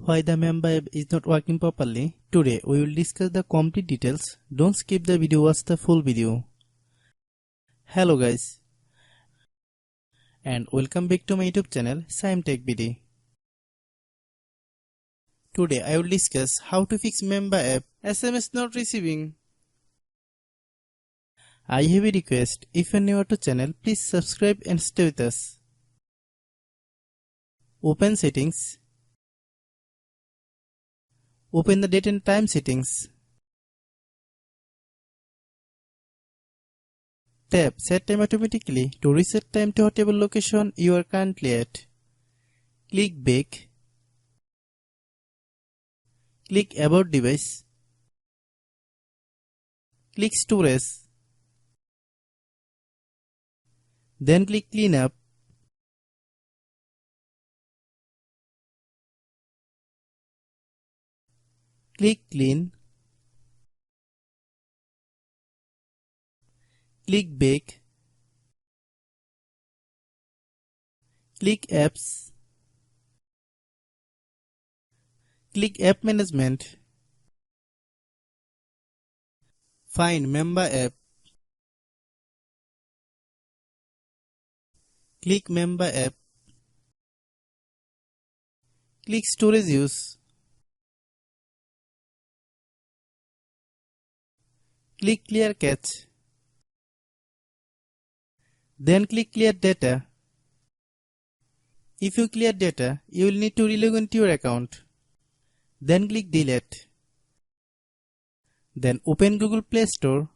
Why the Mamba app is not working properly? Today we will discuss the complete details. Don't skip the video, watch the full video. Hello guys, and welcome back to my YouTube channel Shaem Tech BD. Today I will discuss how to fix Mamba app SMS not receiving. I have a request. If you are new to channel, please subscribe and stay with us. Open settings. Open the date and time settings. Tap Set Time Automatically to reset time to whatever location you are currently at. Click Back. Click About Device. Click Storage. Then click Clean Up. Click Clean. Click Back. Click Apps. Click App Management. Find Mamba app. Click Mamba app. Click Storage Use. Click Clear Cache. Then click Clear Data. If you clear data, you will need to relog into your account. Then click Delete. Then open Google Play Store.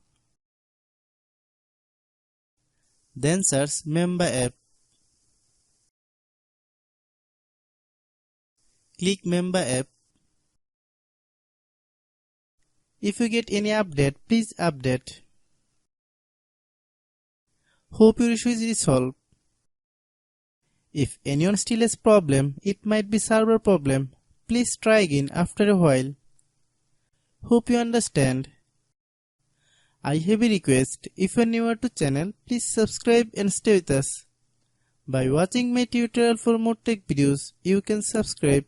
Then search Mamba app. Click Mamba app. If you get any update, please update. Hope your issue is resolved. If anyone still has problem, it might be server problem. Please try again after a while. Hope you understand. I have a request. If you are newer to channel, please subscribe and stay with us. By watching my tutorial for more tech videos, you can subscribe.